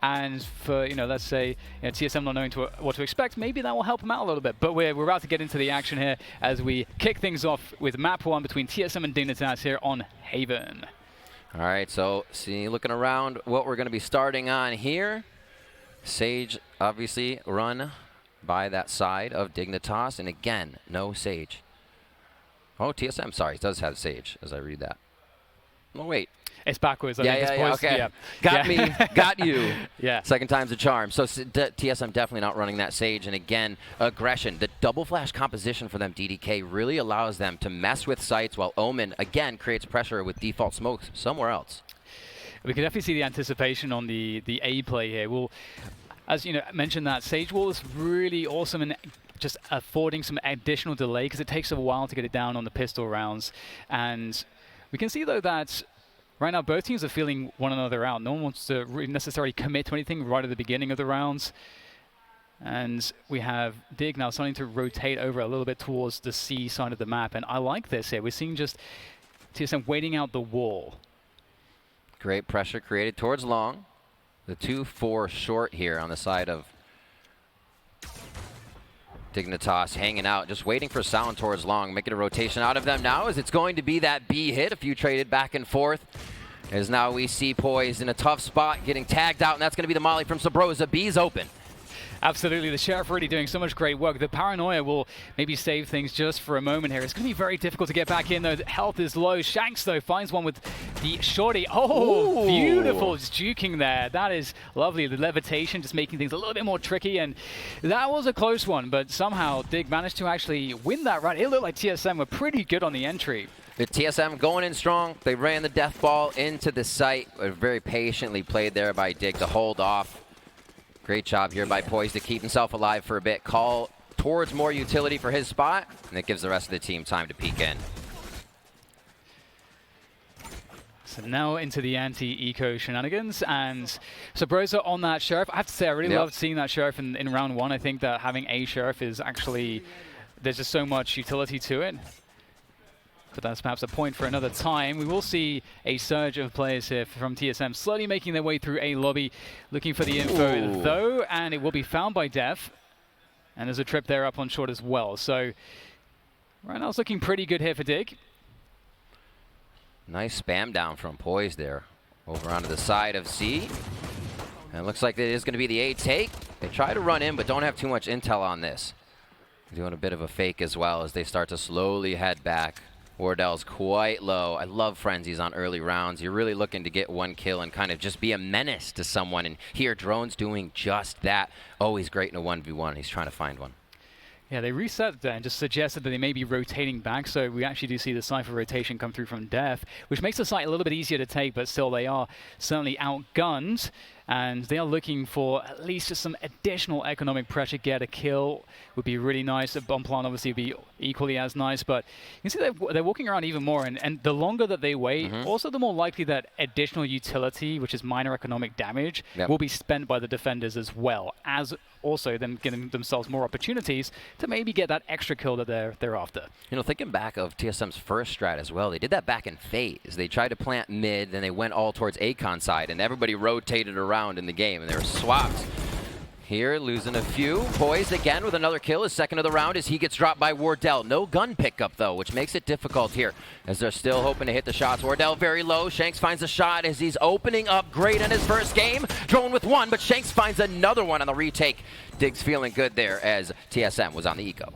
and for, let's say, TSM not knowing what to expect, maybe that will help them out a little bit. But we're about to get into the action here as we kick things off with map 1 between TSM and Dignitas here on Haven. All right, so looking around what we're going to be starting on here. Sage, obviously, run by that side of Dignitas, and again, no Sage. Oh, TSM, sorry, it does have Sage, as I read that. Oh, wait. It's backwards. Okay. Got me, got you. Yeah. Second time's a charm. So TSM definitely not running that Sage. And again, aggression. The double flash composition for them, DDK, really allows them to mess with sites while Omen, again, creates pressure with default smokes somewhere else. We can definitely see the anticipation on the A play here. Well, as mentioned, that Sage Wall is really awesome and just affording some additional delay because it takes a while to get it down on the pistol rounds. And we can see, though, that right now both teams are feeling one another out. No one wants to really necessarily commit to anything right at the beginning of the rounds. And we have Dig now starting to rotate over a little bit towards the C side of the map. And I like this here. We're seeing just TSM waiting out the wall. Great pressure created towards long. The 2-4 short here on the side of Dignitas hanging out, just waiting for sound towards long, making a rotation out of them now as it's going to be that B hit. A few traded back and forth as now we see Poised in a tough spot getting tagged out, and that's going to be the molly from Sabrosa. B's open. Absolutely, the Sheriff really doing so much great work. The Paranoia will maybe save things just for a moment here. It's going to be very difficult to get back in, though. The health is low. Shanks, though, finds one with the shorty. Oh, ooh, beautiful just juking there. That is lovely. The levitation just making things a little bit more tricky, and that was a close one, but somehow Dig managed to actually win that round. It looked like TSM were pretty good on the entry. The TSM going in strong. They ran the death ball into the site. Very patiently played there by Dig to hold off. Great job here by Poised to keep himself alive for a bit. Call towards more utility for his spot, and it gives the rest of the team time to peek in. So now into the anti-eco shenanigans, and Sabrosa on that Sheriff. I have to say, I really loved seeing that Sheriff in round 1. I think that having a Sheriff is actually, there's just so much utility to it. But that's perhaps a point for another time. We will see a surge of players here from TSM slowly making their way through A lobby, looking for the info though, and it will be found by Def. And there's a trip there up on short as well. So right now it's looking pretty good here for Dig. Nice spam down from Poised there. Over onto the side of C. And it looks like it is going to be the A take. They try to run in, but don't have too much intel on this. Doing a bit of a fake as well as they start to slowly head back. Wardell's quite low. I love frenzies on early rounds. You're really looking to get one kill and kind of just be a menace to someone. And here, Drone's doing just that. Oh, he's great in a 1v1. He's trying to find one. Yeah, they reset there and just suggested that they may be rotating back, so we actually do see the Cypher rotation come through from Def, which makes the site a little bit easier to take, but still they are certainly outgunned, and they are looking for at least just some additional economic pressure. Get a kill would be really nice. A bomb plant obviously would be equally as nice, but you can see they're walking around even more, and the longer that they wait, also the more likely that additional utility, which is minor economic damage, will be spent by the defenders as well, as also them giving themselves more opportunities to maybe get that extra kill that they're after. You know, thinking back of TSM's first strat as well, they did that back in phase. They tried to plant mid, then they went all towards Acon side, and everybody rotated around in the game, and they were swapped. Here, losing a few. Poised again with another kill, his second of the round as he gets dropped by Wardell. No gun pickup, though, which makes it difficult here as they're still hoping to hit the shots. Wardell very low. Shanks finds a shot as he's opening up great in his first game. Drone with one, but Shanks finds another one on the retake. Dig's feeling good there as TSM was on the eco.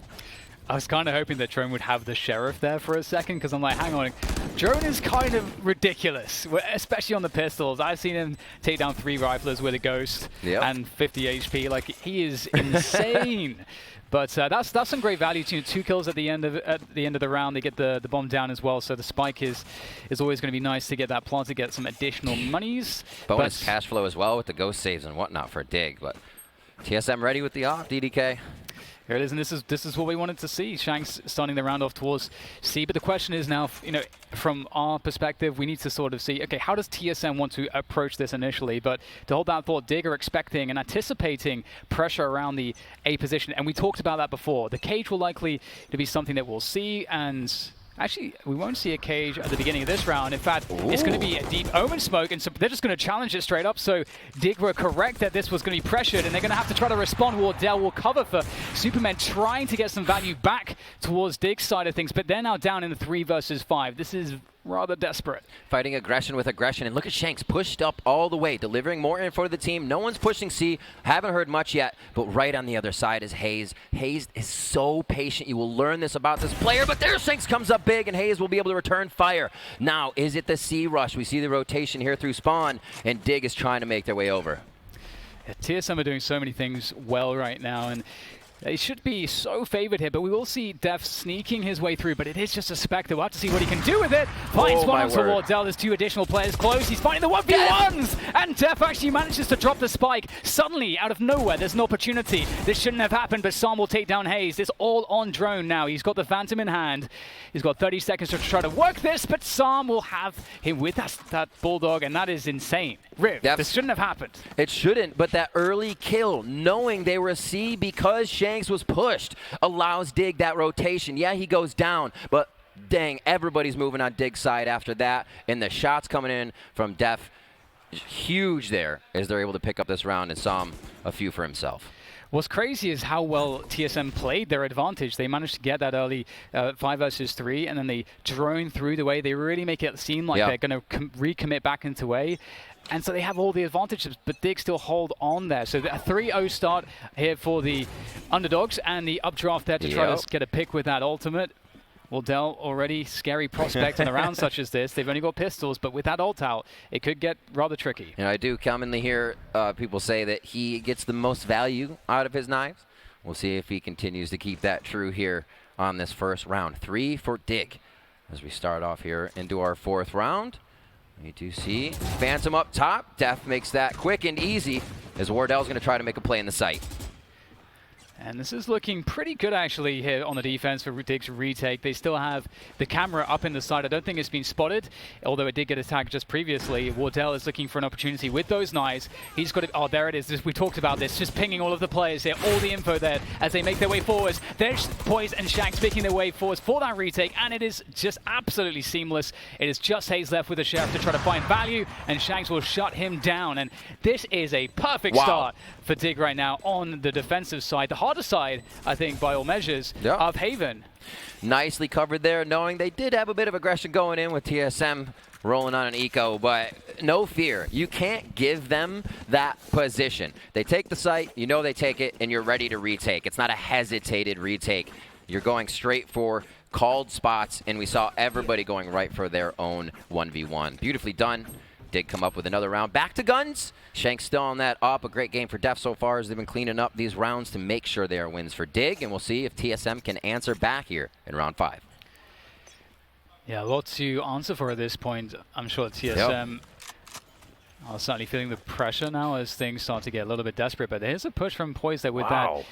I was kind of hoping that Drone would have the Sheriff there for a second, because I'm like, hang on, Drone is kind of ridiculous, especially on the pistols. I've seen him take down 3 riflers with a Ghost and 50 HP. Like, he is insane. But that's some great value. 2 kills at the end of the round. They get the bomb down as well. So the spike is always going to be nice to get that plant to get some additional monies. Bonus cash flow as well with the Ghost saves and whatnot for Dig. But TSM ready with the off, DDK. Here it is, and this is what we wanted to see. Shanks starting the round off towards C, but the question is now, from our perspective, we need to sort of see, okay, how does TSM want to approach this initially? But to hold that thought, Dig are expecting and anticipating pressure around the A position, and we talked about that before. The cage will likely to be something that we'll see, and Actually, we won't see a cage at the beginning of this round. In fact, it's going to be a deep Omen smoke, and so they're just going to challenge it straight up. So Dig were correct that this was going to be pressured, and they're going to have to try to respond. Wardell will cover for Superman, trying to get some value back towards Dig's side of things, but they're now down in the 3 versus 5. This is rather desperate. Fighting aggression with aggression, and look at Shanks pushed up all the way, delivering more info to the team. No one's pushing C. Haven't heard much yet, but right on the other side is Hayes. Hayes is so patient. You will learn this about this player, but there Shanks comes up big, and Hayes will be able to return fire. Now, is it the C rush? We see the rotation here through spawn, and Dig is trying to make their way over. Yeah, TSM are doing so many things well right now, and they should be so favored here, but we will see Def sneaking his way through, but it is just a Spectre. We'll have to see what he can do with it. Finds one onto Wardell. There's 2 additional players close. He's finding the 1v1s, and Def actually manages to drop the spike. Suddenly, out of nowhere, there's an opportunity. This shouldn't have happened, but Sam will take down Hayes. It's all on drone now. He's got the Phantom in hand. He's got 30 seconds to try to work this, but Sam will have him with that Bulldog, and that is insane. Riv, this shouldn't have happened. It shouldn't, but that early kill, knowing they were a C because Shanks was pushed, allows Dig that rotation. Yeah, he goes down, but dang, everybody's moving on Dig's side after that, and the shots coming in from Def, huge there, as they're able to pick up this round, and Sam a few for himself. What's crazy is how well TSM played their advantage. They managed to get that early 5 versus 3, and then they drone through the way. They really make it seem like they're going to recommit back into A. And so they have all the advantages, but Dig still hold on there. So a 3-0 start here for the underdogs, and the updraft there to try to get a pick with that ultimate. Wardell already scary prospect in a round such as this. They've only got pistols, but with that ult out, it could get rather tricky. I do commonly hear people say that he gets the most value out of his knives. We'll see if he continues to keep that true here on this first round. 3 for Dig as we start off here into our 4th round. We do see Phantom up top. Def makes that quick and easy as Wardell's going to try to make a play in the site. And this is looking pretty good, actually, here on the defense for Dig's retake. They still have the camera up in the side. I don't think it's been spotted, although it did get attacked just previously. Wardell is looking for an opportunity with those knives. He's got it. Oh, there it is. We talked about this. Just pinging all of the players here. All the info there as they make their way forwards. There's Poise and Shanks making their way forwards for that retake, and it is just absolutely seamless. It is just Hayes left with the Sheriff to try to find value, and Shanks will shut him down. And this is a perfect start for Dig right now on the defensive side. The harder side, I think, by all measures, of Haven. Nicely covered there, knowing they did have a bit of aggression going in with TSM rolling on an eco, but no fear. You can't give them that position. They take the site, you know they take it, and you're ready to retake. It's not a hesitated retake. You're going straight for called spots, and we saw everybody going right for their own 1v1. Beautifully done. Did come up with another round. Back to guns. Shanks still on that up. A great game for Def so far as they've been cleaning up these rounds to make sure they are wins for Dig, and we'll see if TSM can answer back here in round 5. Yeah, a lot to answer for at this point. I'm sure TSM are certainly feeling the pressure now as things start to get a little bit desperate, but there's a push from Poise there with that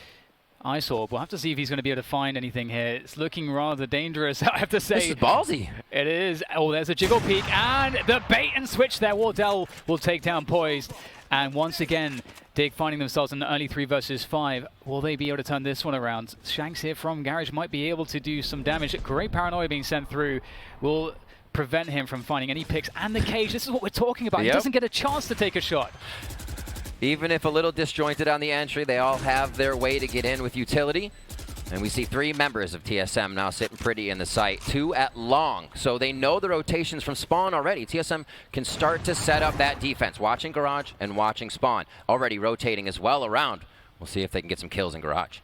Ice Orb. We'll have to see if he's going to be able to find anything here. It's looking rather dangerous, I have to say. This is ballsy. It is. Oh, there's a jiggle peek, and the bait and switch there. Wardell will take down Poise. And once again, Dig finding themselves in the early 3 versus 5. Will they be able to turn this one around? Shanks here from Garage might be able to do some damage. Great paranoia being sent through will prevent him from finding any picks. And the cage, this is what we're talking about. He doesn't get a chance to take a shot. Even if a little disjointed on the entry, they all have their way to get in with utility. And we see 3 members of TSM now sitting pretty in the site, 2 at long. So they know the rotations from spawn already. TSM can start to set up that defense, watching garage and watching spawn. Already rotating as well around. We'll see if they can get some kills in garage.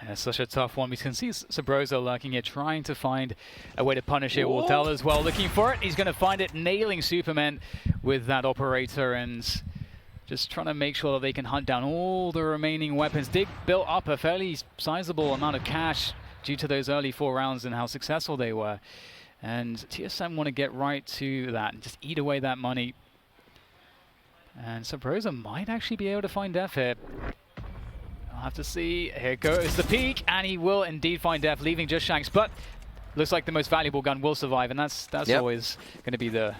It's such a tough one. We can see Sabroso lurking here, trying to find a way to punish it. Wardell as well, looking for it. He's going to find it, nailing Superman with that operator, and just trying to make sure that they can hunt down all the remaining weapons. Dig built up a fairly sizable amount of cash due to those early 4 rounds and how successful they were. And TSM want to get right to that and just eat away that money. And Sabroso might actually be able to find Def here. I'll have to see. Here goes the peak, and he will indeed find Def, leaving just Shanks. But looks like the most valuable gun will survive, and that's always going to be the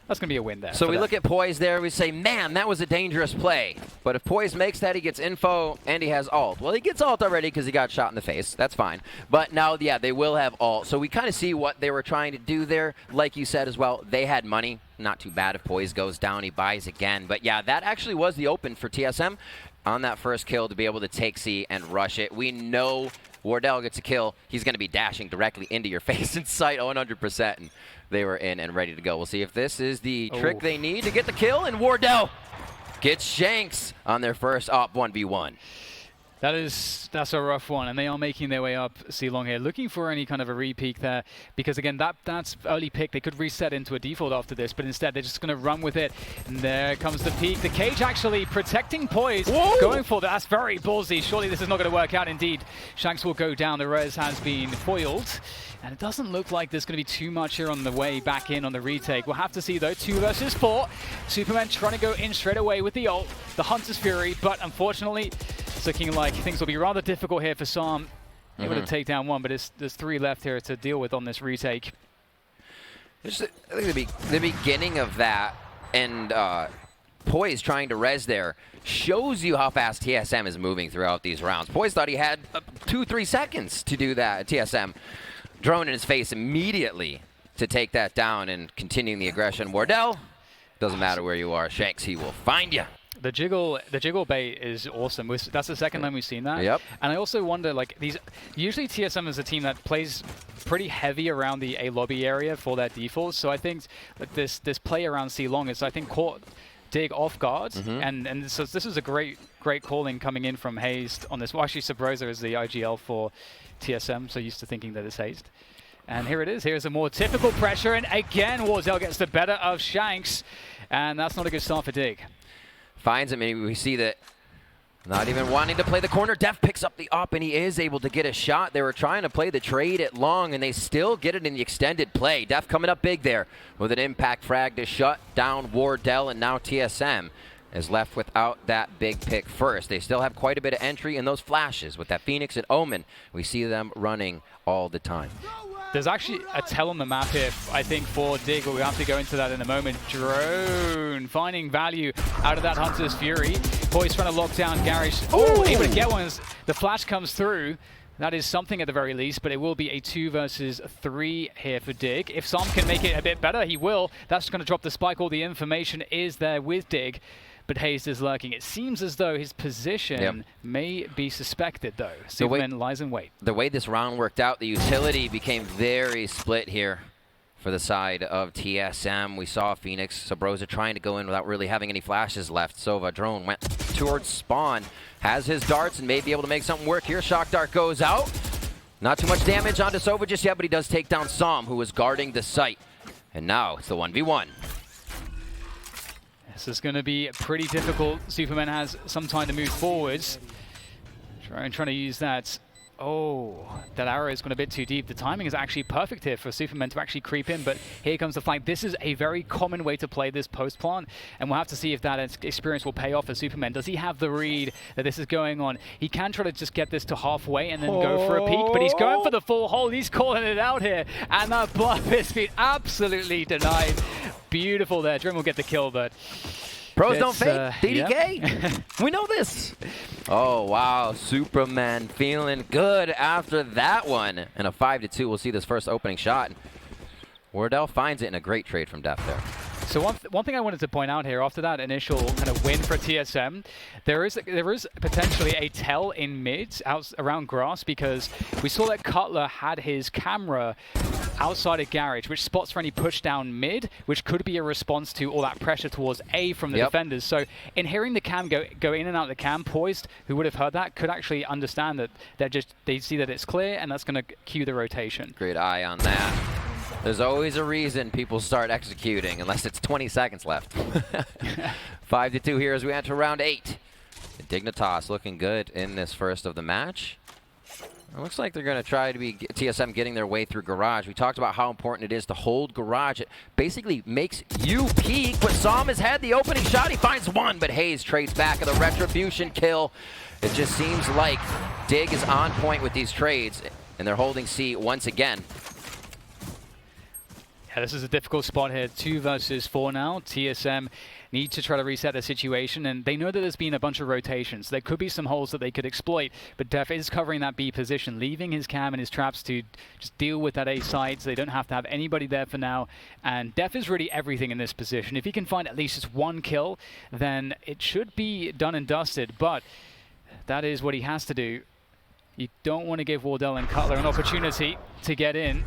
That's going to be a win there. So we look at Poise there, we say, man, that was a dangerous play. But if Poise makes that, he gets info, and he has ult. Well, he gets ult already because he got shot in the face. That's fine. But now, yeah, they will have ult. So we kind of see what they were trying to do there. Like you said as well, they had money. Not too bad if Poise goes down, he buys again. But yeah, that actually was the open for TSM on that first kill to be able to take C and rush it. We know Wardell gets a kill. He's going to be dashing directly into your face in sight 100%. And they were in and ready to go. We'll see if this is the trick they need to get the kill. And Wardell gets Shanks on their first op 1v1. That's a rough one, and they are making their way up C-Long here, looking for any kind of a re-peek there, because again, that's early pick. They could reset into a default after this, but instead they're just going to run with it. And there comes the peek. The cage actually protecting Poise, going for that. That's very ballsy. Surely this is not going to work out. Indeed, Shanks will go down. The res has been foiled. And it doesn't look like there's going to be too much here on the way back in on the retake. We'll have to see, though. 2 versus 4. Superman trying to go in straight away with the ult, the Hunter's Fury. But unfortunately, it's looking like things will be rather difficult here for Sam. Able to take down one, but there's 3 left here to deal with on this retake. I think the beginning of that and Poise trying to res there shows you how fast TSM is moving throughout these rounds. Poise thought he had 2-3 seconds to do that. TSM drone in his face immediately to take that down and continuing the aggression. Wardell, doesn't matter where you are, Shanks, he will find you. The jiggle bait is awesome. That's the second time we've seen that. Yep. And I also wonder, like, usually TSM is a team that plays pretty heavy around the A lobby area for their defaults. So I think that this play around C-Long is, I think, caught Dig off guard. And so this is a great calling coming in from Hazed on this. Well, actually, Sabrosa is the IGL for TSM, so used to thinking that it's Hazed. And here it is. Here's a more typical pressure. And again, Wardell gets the better of Shanks. And that's not a good start for Dig. Finds him, and we see that not even wanting to play the corner. Def picks up the op, and he is able to get a shot. They were trying to play the trade at long, and they still get it in the extended play. Def coming up big there with an impact frag to shut down Wardell, and now TSM is left without that big pick first. They still have quite a bit of entry in those flashes with that Phoenix and Omen. We see them running all the time. There's actually a tell on the map here, I think, for Dig, but we have to go into that in a moment. Drone finding value out of that Hunter's Fury. Poise trying to lock down Garage. Oh, able to get one as the flash comes through. That is something at the very least, but it will be a 2 versus 3 here for Dig. If Sam can make it a bit better, he will. That's going to drop the spike. All the information is there with Dig. But Hazed is lurking. It seems as though his position may be suspected, though. Superman lies in wait. The way this round worked out, the utility became very split here for the side of TSM. We saw Phoenix, Sabrosa trying to go in without really having any flashes left. Sova drone went towards spawn, has his darts, and may be able to make something work here. Shock dart goes out. Not too much damage onto Sova just yet, but he does take down Sam, who was guarding the site. And now it's the 1v1. This is going to be pretty difficult. Superman has some time to move forwards. Trying to use that. Oh, that arrow is going a bit too deep. The timing is actually perfect here for Superman to actually creep in, but here comes the fight. This is a very common way to play this post plant, and we'll have to see if that experience will pay off for Superman. Does he have the read that this is going on? He can try to just get this to halfway and then go for a peek, but he's going for the full hold. He's calling it out here, and that bluff has been absolutely denied. Beautiful there. Dream will get the kill, but pros don't fake. DDK. We know this. Oh, wow. Superman feeling good after that one. And a 5-2. We'll see this first opening shot. Wardell finds it in a great trade from Def there. So one thing I wanted to point out here, after that initial kind of win for TSM, there is potentially a tell in mid out around grass, because we saw that Cutler had his camera outside of Garage, which spots for any push down mid, which could be a response to all that pressure towards A from the defenders. So in hearing the cam go in and out of the cam, Poised, who would have heard that, could actually understand that they see that it's clear, and that's going to cue the rotation. Great eye on that. There's always a reason people start executing, unless it's 20 seconds left. 5-2 here as we enter round 8. Dignitas looking good in this first of the match. It looks like they're going to try to be TSM getting their way through Garage. We talked about how important it is to hold Garage. It basically makes you peek, but Sam has had the opening shot. He finds one, but Hayes trades back of the Retribution kill. It just seems like Dig is on point with these trades, and they're holding C once again. Yeah, this is a difficult spot here. 2 versus 4 now. TSM need to try to reset the situation, and they know that there's been a bunch of rotations. There could be some holes that they could exploit, but Def is covering that B position, leaving his cam and his traps to just deal with that A side, so they don't have to have anybody there for now. And Def is really everything in this position. If he can find at least just 1 kill, then it should be done and dusted, but that is what he has to do. You don't want to give Wardell and Cutler an opportunity to get in.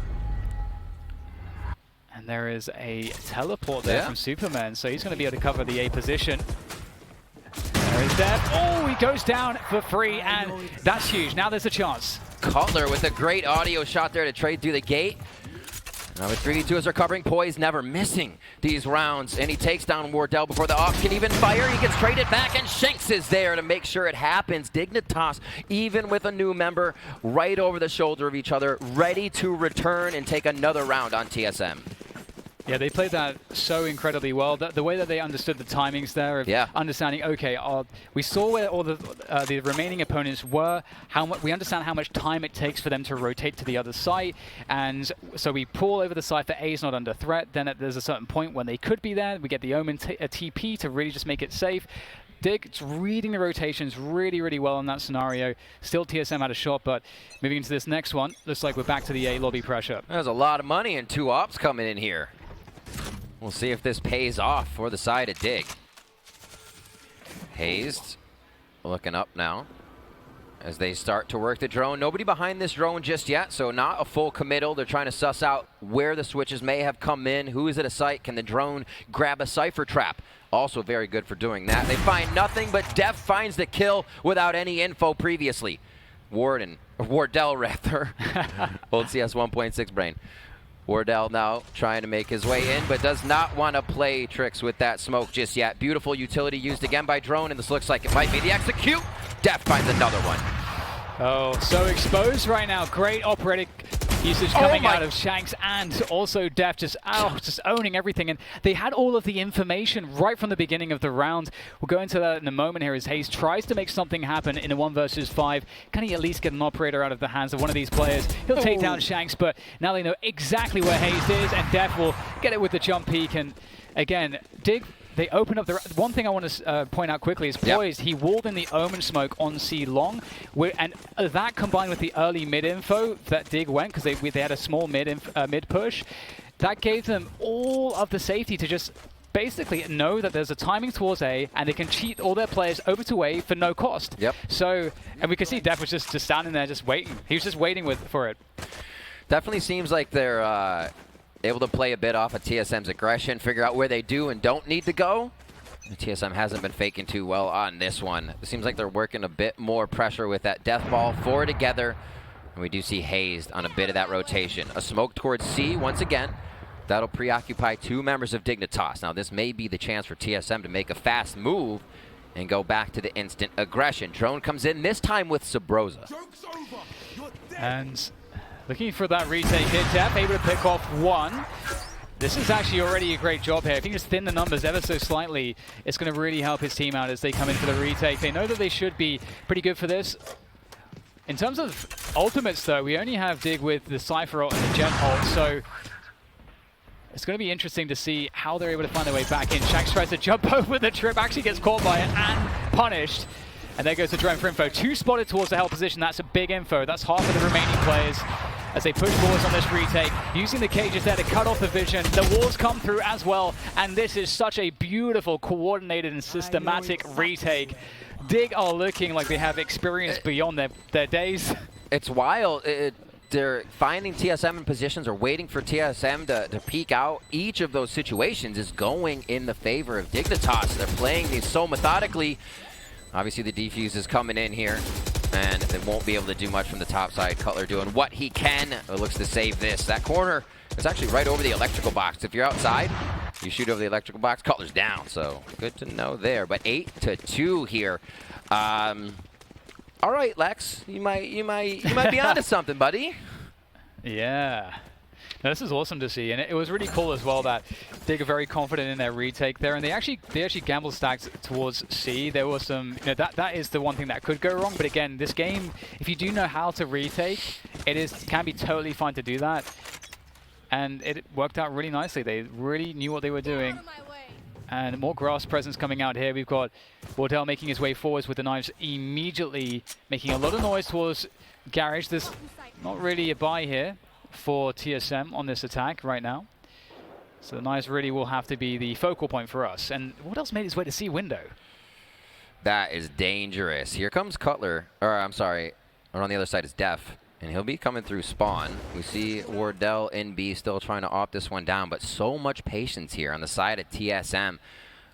And there is a teleport there from Superman, so he's going to be able to cover the A position. There is Dev. Oh, he goes down for free, and that's huge. Now there's a chance. Cutler with a great audio shot there to trade through the gate. Now with 3v2 are covering, Poise never missing these rounds, and he takes down Wardell before the off can even fire. He gets traded back, and Shanks is there to make sure it happens. Dignitas, even with a new member, right over the shoulder of each other, ready to return and take another round on TSM. Yeah, they played that so incredibly well. The way that they understood the timings there, of understanding, okay, we saw where all the remaining opponents were, we understand how much time it takes for them to rotate to the other site, and so we pull over the site that A is not under threat. Then there's a certain point when they could be there. We get the Omen a TP to really just make it safe. Dig's reading the rotations really, really well in that scenario. Still TSM had a shot, but moving into this next one, looks like we're back to the A lobby pressure. There's a lot of money and 2 ops coming in here. We'll see if this pays off for the side of Dig. Hazed looking up now as they start to work the drone. Nobody behind this drone just yet, so not a full committal. They're trying to suss out where the switches may have come in. Who is at a site? Can the drone grab a Cypher trap? Also very good for doing that. They find nothing, but Def finds the kill without any info previously. Wardell rather. Old CS 1.6 brain. Wardell now trying to make his way in, but does not want to play tricks with that smoke just yet. Beautiful utility used again by drone, and this looks like it might be the execute. Def finds another one. Oh, so exposed right now. Great operatic usage coming out of Shanks, and also Def just owning everything. And they had all of the information right from the beginning of the round. We'll go into that in a moment here as Hayes tries to make something happen in a 1 versus 5. Can he at least get an operator out of the hands of one of these players? He'll take down Shanks, but now they know exactly where Hayes is, and Def will get it with the jump peek. And again, Dig, they open up the... One thing I want to point out quickly is Poise, he walled in the Omen smoke on C long, and that combined with the early mid info that Dig went, because they had a small mid push, that gave them all of the safety to just basically know that there's a timing towards A, and they can cheat all their players over to A for no cost. So, and we can see Def was just standing there just waiting. He was just waiting for it. Definitely seems like they're... able to play a bit off of TSM's aggression, figure out where they do and don't need to go. TSM hasn't been faking too well on this one. It seems like they're working a bit more pressure with that death ball, 4 together. And we do see Hazed on a bit of that rotation. A smoke towards C once again. That'll preoccupy 2 members of Dignitas. Now this may be the chance for TSM to make a fast move and go back to the instant aggression. Drone comes in, this time with Sabrosa. And looking for that retake hit, Def able to pick off 1. This is actually already a great job here. If he can just thin the numbers ever so slightly, it's going to really help his team out as they come in for the retake. They know that they should be pretty good for this. In terms of ultimates, though, we only have Dig with the Cypher ult and the Gen ult, so it's going to be interesting to see how they're able to find their way back in. Shanks tries to jump over the trip, actually gets caught by it and punished. And there goes the drone for info. 2 spotted towards the hell position. That's a big info. That's half of the remaining players as they push forwards on this retake, using the cages there to cut off the vision. The walls come through as well, and this is such a beautiful, coordinated, and systematic retake. Dig are looking like they have experience beyond their days. It's wild. They're finding TSM in positions or waiting for TSM to peek out. Each of those situations is going in the favor of Dignitas. They're playing these so methodically. Obviously, the defuse is coming in here, and they won't be able to do much from the top side. Cutler doing what he can. It looks to save this. That corner is actually right over the electrical box. If you're outside, you shoot over the electrical box, Cutler's down. So good to know there. But 8-2 here. All right, Lex, you might be onto something, buddy. Yeah. Now, this is awesome to see, and it was really cool as well that Dig are very confident in their retake there, and they actually gamble stacked towards C. There was some, that is the one thing that could go wrong, but again, this game, if you do know how to retake, can be totally fine to do that. and it worked out really nicely. They really knew what they were doing. And more grass presence coming out here. We've got Wardell making his way forwards with the knives, immediately making a lot of noise towards Garage. There's not really a buy here for TSM on this attack right now. So the knives really will have to be the focal point for us. And what else made his way to C window? That is dangerous. Here comes Cutler, or I'm sorry, or on the other side is Def. And he'll be coming through spawn. We see Wardell in B still trying to opt this one down, but so much patience here on the side of TSM,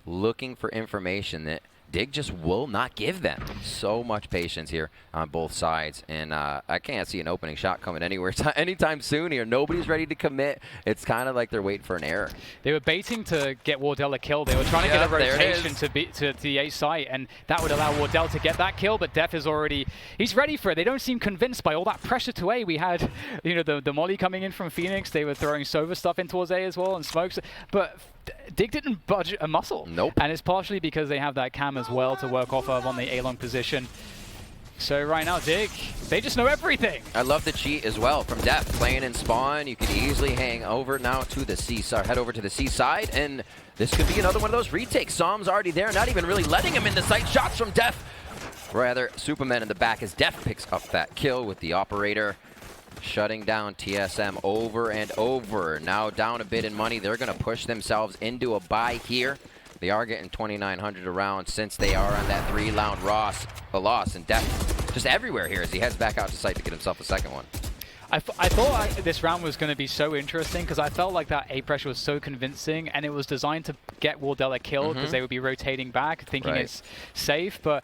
looking for information that Dig just will not give them. So much patience here on both sides, and I can't see an opening shot coming anywhere anytime soon here. Nobody's ready to commit. It's kind of like they're waiting for an error. They were baiting to get Wardell a kill. They were trying to get a rotation to the A site, and that would allow Wardell to get that kill, but Def is already, he's ready for it. They don't seem convinced by all that pressure to A. We had, you know, the molly coming in from Phoenix. They were throwing Sova stuff in towards A as well and smokes, but Dig didn't budge a muscle. Nope. And it's partially because they have that cam as well to work off of on the A-long position. So right now, Dig, they just know everything. I love the cheat as well from Def. Playing in spawn, you can easily hang over now to the C side, head over to the C side, and this could be another one of those retakes. Som's already there, not even really letting him in the sight. Shots from Def. Rather, Superman in the back as Def picks up that kill with the operator. Shutting down TSM over and over. Now down a bit in money. They're going to push themselves into a buy here. They are getting 2,900 around since they are on that 3-round loss. And Def just everywhere here as he heads back out to site to get himself a second one. I thought this round was going to be so interesting because I felt like that A pressure was so convincing, and it was designed to get Wardell a kill because they would be rotating back thinking it's safe. But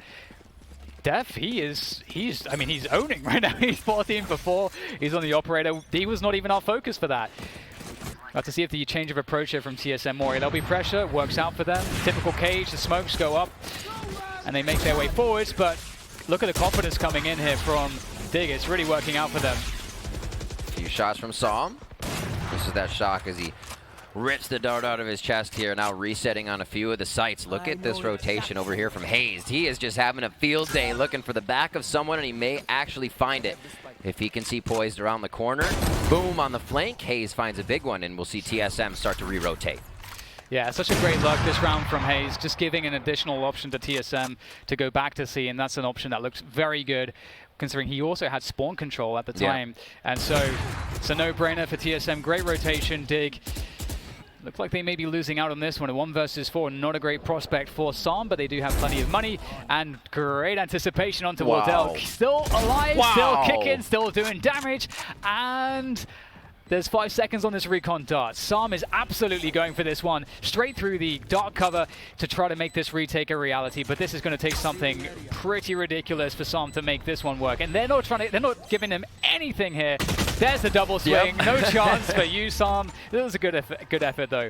Def, he's owning right now. He's 14 for 4. He's on the operator. He was not even our focus for that. We'll have to see if the change of approach here from TSM more. There'll be pressure, works out for them. Typical cage, the smokes go up, and they make their way forwards, but look at the confidence coming in here from Dig. It's really working out for them. A few shots from Som. This is that shock as he rips the dart out of his chest here, now resetting on a few of the sites. Look at this rotation over here from Hayes. He is just having a field day looking for the back of someone, and he may actually find it. If he can see poised around the corner, boom on the flank. Hayes finds a big one, and we'll see TSM start to re-rotate. Yeah, such a great luck this round from Hayes, just giving an additional option to TSM to go back to C, and that's an option that looks very good, considering he also had spawn control at the time. And so it's a no-brainer for TSM. Great rotation, Dig. Looks like they may be losing out on this one. A 1 versus 4, not a great prospect for Som, but they do have plenty of money and great anticipation onto Wardell. Still alive, still kicking, still doing damage, and there's 5 seconds on this recon dart. Som is absolutely going for this one, straight through the dark cover to try to make this retake a reality, but this is going to take something pretty ridiculous for Som to make this one work. And they're not giving him anything here. There's the double swing, no chance for you, Som. It was a good effort though.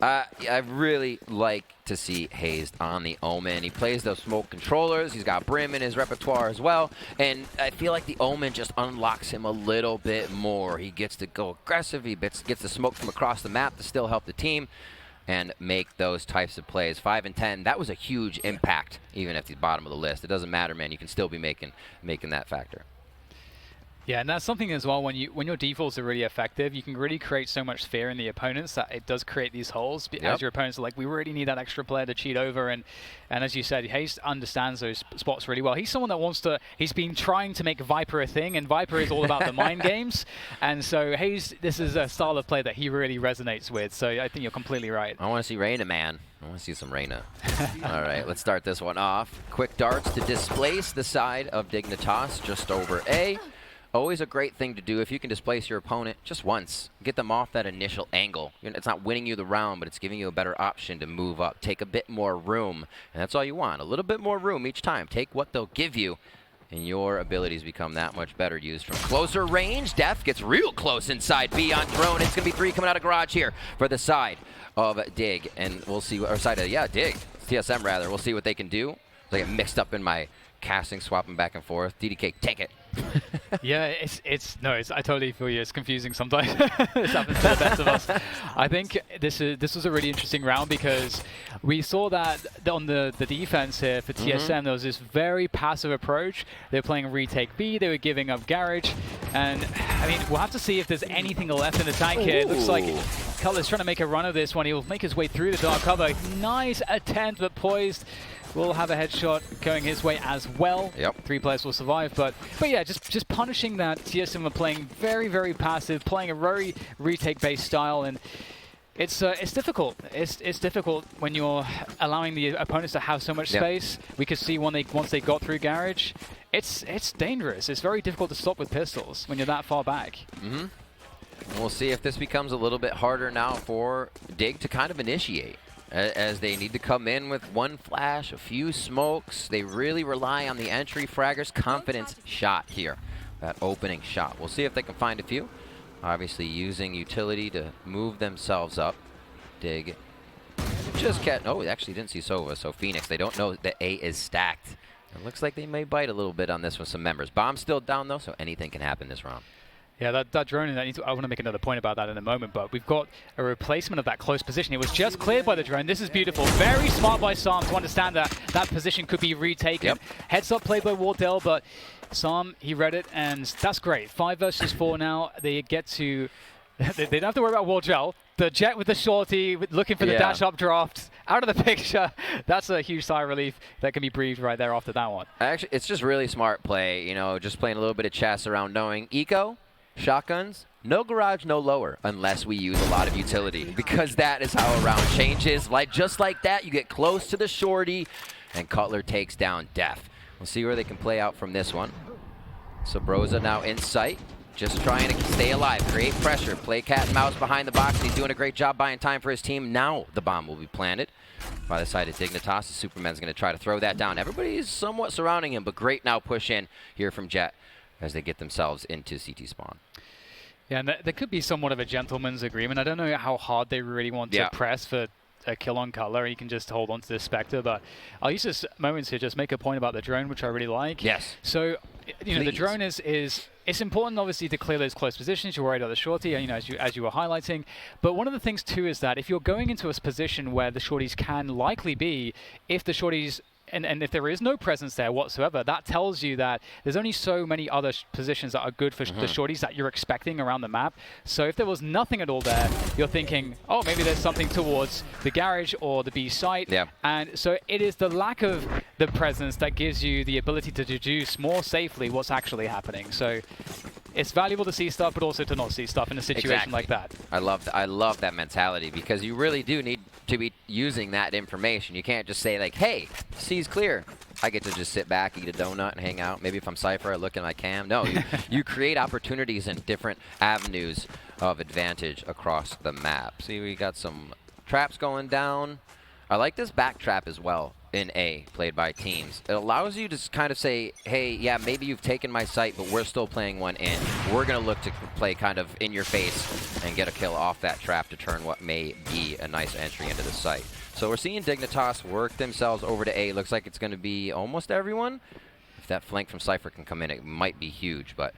I really like to see Hayes on the Omen. He plays those smoke controllers. He's got Brim in his repertoire as well. And I feel like the Omen just unlocks him a little bit more. He gets to go aggressive. He gets the smoke from across the map to still help the team and make those types of plays. 5 and 10, that was a huge impact, even at the bottom of the list. It doesn't matter, man. You can still be making that factor. Yeah, and that's something as well, when your defaults are really effective, you can really create so much fear in the opponents that it does create these holes. As your opponents are like, we really need that extra player to cheat over, and as you said, Hayes understands those spots really well. He's someone that he's been trying to make Viper a thing, and Viper is all about the mind games, and so Hayes, this is a style of play that he really resonates with, so I think you're completely right. I want to see Reyna, man. I want to see some Reyna. All right, let's start this one off. Quick darts to displace the side of Dignitas just over A. Always a great thing to do if you can displace your opponent just once. Get them off that initial angle. It's not winning you the round, but it's giving you a better option to move up. Take a bit more room, and that's all you want. A little bit more room each time. Take what they'll give you, and your abilities become that much better used from closer range. Def gets real close inside B on drone. It's going to be 3 coming out of garage here for the side of Dig, and we'll see, or side of, Dig. TSM rather. We'll see what they can do. I get mixed up in my casting, swapping back and forth. DDK, take it. Yeah, I totally feel you. It's confusing sometimes. This happens to the best of us. I think this was a really interesting round because we saw that on the defense here for TSM, there was this very passive approach. They were playing retake B, they were giving up garage, And, I mean, we'll have to see if there's anything left in the tank here. It looks like Cutler's trying to make a run of this one. He'll make his way through the dark cover. Nice attempt, but poised. Will have a headshot going his way as well. Yep. 3 players will survive, but yeah, just punishing that. TSM are playing very, very passive, playing a very retake-based style, and it's difficult. It's difficult when you're allowing the opponents to have so much space. We could see once they got through Garage, it's dangerous. It's very difficult to stop with pistols when you're that far back. We'll see if this becomes a little bit harder now for Dig to kind of initiate, as they need to come in with one flash, a few smokes. They really rely on the entry fraggers. Confidence shot here, that opening shot. We'll see if they can find a few. Obviously using utility to move themselves up. Dig just can't. Oh, they actually didn't see Sova, so Phoenix, they don't know that A is stacked. It looks like they may bite a little bit on this with some members. Bomb's still down though, so anything can happen this round. Yeah, that drone, I want to make another point about that in a moment, but we've got a replacement of that close position. It was just cleared by the drone. This is beautiful. Very smart by Sam to understand that that position could be retaken. Heads up play by Wardell, but Sam, he read it, and that's great. 5 versus 4 now. They get to... they don't have to worry about Wardell. The Jet with the shorty, looking for the dash up draft, out of the picture. That's a huge sigh of relief that can be breathed right there after that one. Actually, it's just really smart play, you know, just playing a little bit of chess around, knowing eco, shotguns, no garage, no lower, unless we use a lot of utility, because that is how a round changes. Like just like that, you get close to the shorty, and Cutler takes down Def. We'll see where they can play out from this one. Sabrosa now in sight, just trying to stay alive, create pressure, play cat and mouse behind the box. He's doing a great job buying time for his team. Now the bomb will be planted by the side of Dignitas. Superman's going to try to throw that down. Everybody is somewhat surrounding him, but great now push in here from Jet as they get themselves into CT spawn. Yeah, and there could be somewhat of a gentleman's agreement. I don't know how hard they really want to press for a kill on Cutler. He can just hold on to this Spectre, but I'll use this moment to just make a point about the drone, which I really like. Yes. So, you know, the drone is it's important, obviously, to clear those close positions. You're worried about the shorty, you know, as you were highlighting. But one of the things too is that if you're going into a position where the shorties can likely be, if the shorties and if there is no presence there whatsoever, that tells you that there's only so many other positions that are good for the shorties that you're expecting around the map. So if there was nothing at all there, you're thinking, oh, maybe there's something towards the garage or the B site. And so it is the lack of the presence that gives you the ability to deduce more safely what's actually happening. So it's valuable to see stuff, but also to not see stuff in a situation like that. I love that mentality, because you really do need to be using that information. You can't just say like, hey, C's clear. I get to just sit back, eat a donut, and hang out. Maybe if I'm Cypher, I look at my cam. No, you create opportunities and different avenues of advantage across the map. See, we got some traps going down. I like this back trap as well in A, played by teams. It allows you to kind of say, hey, yeah, maybe you've taken my site, but we're still playing one in. We're going to look to play kind of in your face and get a kill off that trap to turn what may be a nice entry into the site. So we're seeing Dignitas work themselves over to A. Looks like it's going to be almost everyone. If that flank from Cypher can come in, it might be huge, but...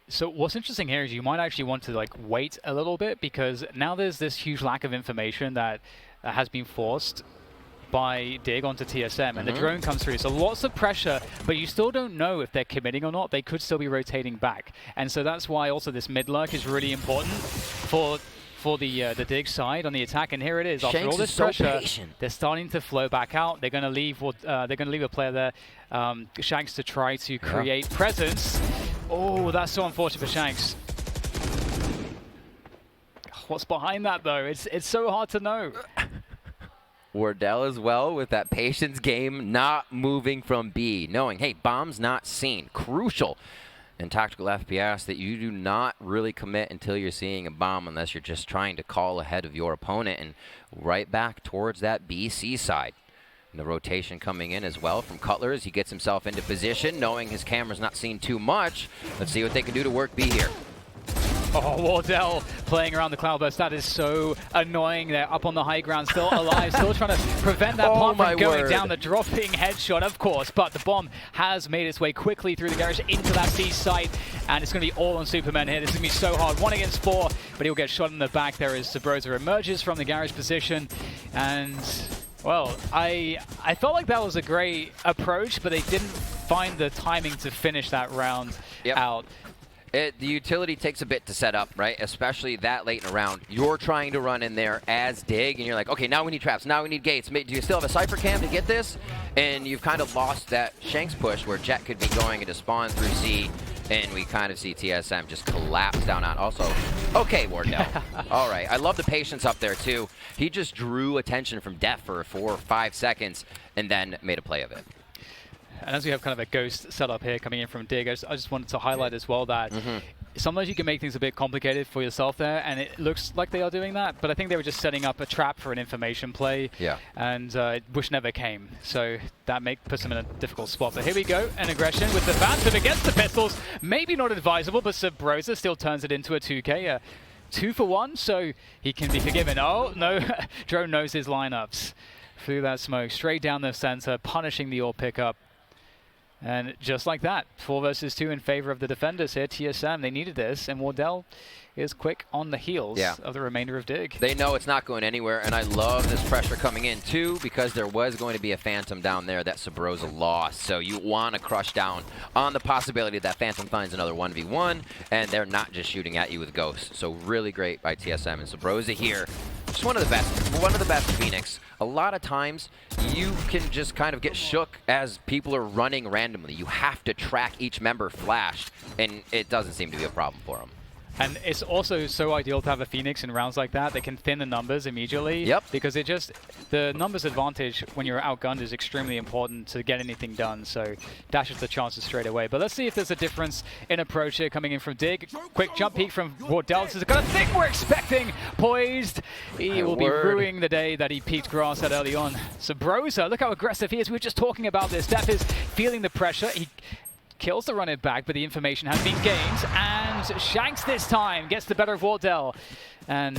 So what's interesting here is you might actually want to like wait a little bit, because now there's this huge lack of information that has been forced by Dig onto TSM, and the drone comes through. So lots of pressure, but you still don't know if they're committing or not. They could still be rotating back. And so that's why also this mid lurk is really important for the Dig side on the attack. And here it is. After all this pressure, they're starting to flow back out. They're going to leave a player there, Shanks, to try to create presence. Oh, that's so unfortunate for Shanks. What's behind that though? It's so hard to know. Wardell as well with that patience game, not moving from B, knowing, hey, bomb's not seen. Crucial in tactical FPS that you do not really commit until you're seeing a bomb, unless you're just trying to call ahead of your opponent, and right back towards that BC side. And the rotation coming in as well from Cutler as he gets himself into position, knowing his camera's not seen too much. Let's see what they can do to work B here. Oh, Wardell playing around the cloudburst. That is so annoying. They're up on the high ground, still alive, still trying to prevent that plant from going down. The dropping headshot, of course, but the bomb has made its way quickly through the garage into that C site, and it's going to be all on Superman here. This is going to be so hard. 1 against 4, but he'll get shot in the back. There is Sabrosa emerges from the garage position, and... well, I felt like that was a great approach, but they didn't find the timing to finish that round out. The utility takes a bit to set up, right? Especially that late in a round. You're trying to run in there as Dig, and you're like, okay, now we need traps, now we need gates. Do you still have a Cypher cam to get this? And you've kind of lost that Shanks push where Jet could be going into spawn through C, and we kind of see TSM just collapse down on. Also, okay, Wardell. All right, I love the patience up there too. He just drew attention from Def for 4 or 5 seconds, and then made a play of it. And as we have kind of a ghost setup here coming in from Dig, I just wanted to highlight as well that sometimes you can make things a bit complicated for yourself there, and it looks like they are doing that, but I think they were just setting up a trap for an information play, and which never came. So that puts them in a difficult spot. But here we go, an aggression with the Phantom against the pistols. Maybe not advisable, but Subroza still turns it into a 2K. 2 for 1, so he can be forgiven. Oh, no, Drone knows his lineups. Through that smoke, straight down the center, punishing the AWP pickup. And just like that, 4 versus 2 in favor of the defenders here. TSM, they needed this, and Wardell is quick on the heels of the remainder of Dig. They know it's not going anywhere, and I love this pressure coming in too, because there was going to be a Phantom down there that Subroza lost. So you want to crush down on the possibility that Phantom finds another 1v1, and they're not just shooting at you with ghosts. So really great by TSM, and Subroza here. Just one of the best Phoenix. A lot of times, you can just kind of get shook as people are running randomly. You have to track each member flashed, and it doesn't seem to be a problem for them. And it's also so ideal to have a Phoenix in rounds like that. They can thin the numbers immediately. Because the numbers advantage when you're outgunned is extremely important to get anything done. So dashes the chances straight away. But let's see if there's a difference in approach here coming in from Dig. Quick jump peek from Wardell. This is the kind of thing we're expecting. Poised. He will be ruining the day that he peeked grass at early on. Subroza, look how aggressive he is. We were just talking about this. Def is feeling the pressure. He kills the run it back, but the information has been gained, and Shanks this time gets the better of Wardell. And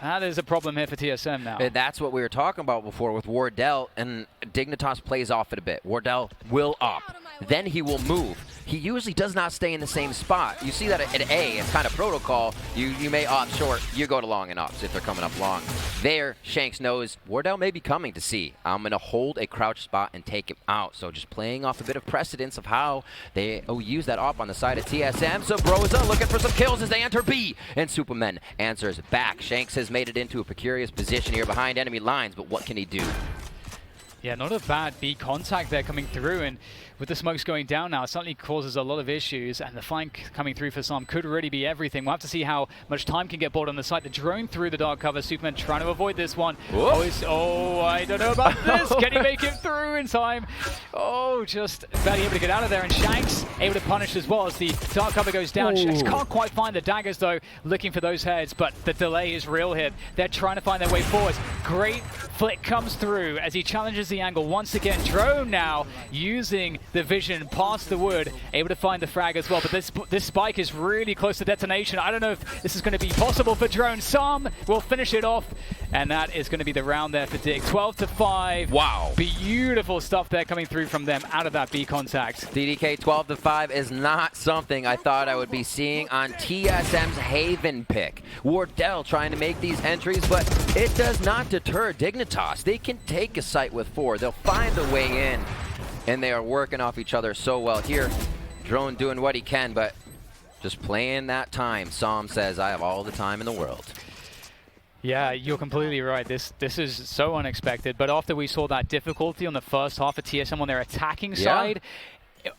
that is a problem here for TSM now. And that's what we were talking about before with Wardell, and Dignitas plays off it a bit. Wardell will up. Then he will move. He usually does not stay in the same spot. You see that at A, it's kind of protocol. You may opt short, you go to long and ups if they're coming up long. There, Shanks knows Wardell may be coming to C. I'm going to hold a crouch spot and take him out. So just playing off a bit of precedence of how they use that op on the side of TSM. So Broza looking for some kills as they enter B. And Superman answers back. Shanks has made it into a precarious position here behind enemy lines, but what can he do? Yeah, not a bad B contact there coming through, and with the smokes going down now, it certainly causes a lot of issues, and the flank coming through for some could really be everything. We'll have to see how much time can get bought on the site. The drone through the dark cover. Superman trying to avoid this one. Oh, I don't know about this. Can he make it through in time? Oh, just barely able to get out of there, and Shanks able to punish as well as the dark cover goes down. Shanks can't quite find the daggers though, looking for those heads, but the delay is real here. They're trying to find their way forward. Great flick comes through as he challenges the angle once again. Drone now using the vision past the wood, able to find the frag as well, but this spike is really close to detonation. I don't know if this is going to be possible for Drone. Sam will finish it off, and that is going to be the round there for Dig. 12-5. Wow. Beautiful stuff there coming through from them out of that B contact. DDK 12-5 is not something I thought I would be seeing on TSM's Haven pick. Wardell trying to make these entries, but it does not deter Dignitas. They can take a site with 4. They'll find a way in, and they are working off each other so well here. Drone doing what he can, but just playing that time. Psalm says, I have all the time in the world. Yeah, you're completely right. This is so unexpected, but after we saw that difficulty on the first half of TSM on their attacking side,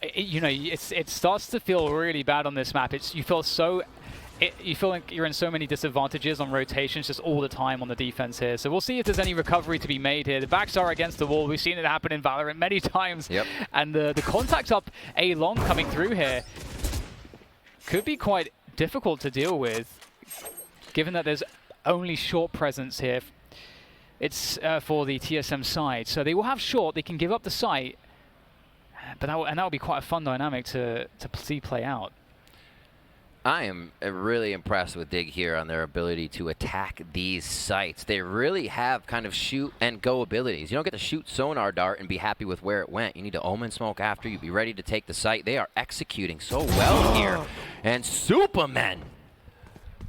it starts to feel really bad on this map. You feel like you're in so many disadvantages on rotations just all the time on the defense here. So we'll see if there's any recovery to be made here. The backs are against the wall. We've seen it happen in Valorant many times. And the contact up A long coming through here could be quite difficult to deal with, given that there's only short presence here. It's for the TSM side. So they will have short. They can give up the site. But that will be quite a fun dynamic to see play out. I am really impressed with Dig here on their ability to attack these sites. They really have kind of shoot and go abilities. You don't get to shoot sonar dart and be happy with where it went. You need to omen smoke after you, be ready to take the site. They are executing so well here. And Superman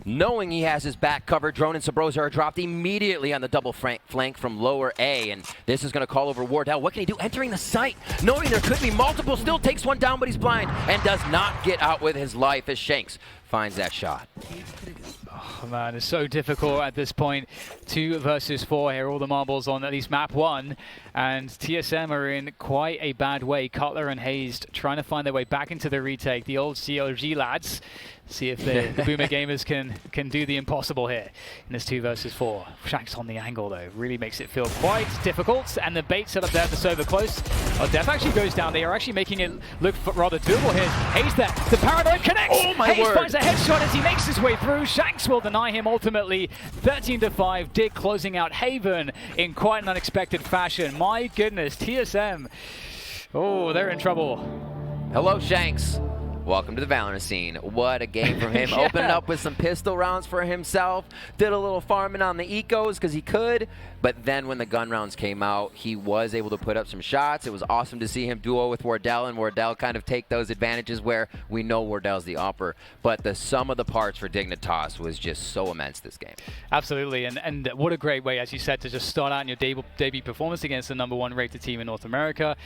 knowing he has his back covered. Drone and Sabrosa are dropped immediately on the double flank from lower A, and this is going to call over Wardell. What can he do? Entering the site, knowing there could be multiple, still takes one down, but he's blind and does not get out with his life as Shanks finds that shot. Oh man, it's so difficult at this point. 2 versus 4 here, all the marbles on at least map 1, and TSM are in quite a bad way. Cutler and Hayes trying to find their way back into the retake. The old CLG lads, see if the Boomer Gamers can do the impossible here in this 2 versus 4. Shanks on the angle though, really makes it feel quite difficult, and the bait set up there for Sova close. Oh, Def actually goes down. They are actually making it look rather doable here. Hayes there, the Paradigm connects! Oh my Hayes word! finds a headshot as he makes his way through. Shanks will deny him ultimately. 13-5, Dig closing out Haven in quite an unexpected fashion. My goodness, TSM, oh, they're in trouble. Hello, Shanks. Welcome to the VALORANT scene. What a game from him. Yeah. Opened up with some pistol rounds for himself. Did a little farming on the ecos because he could. But then when the gun rounds came out, he was able to put up some shots. It was awesome to see him duo with Wardell, and Wardell kind of take those advantages where we know Wardell's the upper. But the sum of the parts for Dignitas was just so immense this game. Absolutely, and what a great way, as you said, to just start out in your debut performance against the #1 rated team in North America.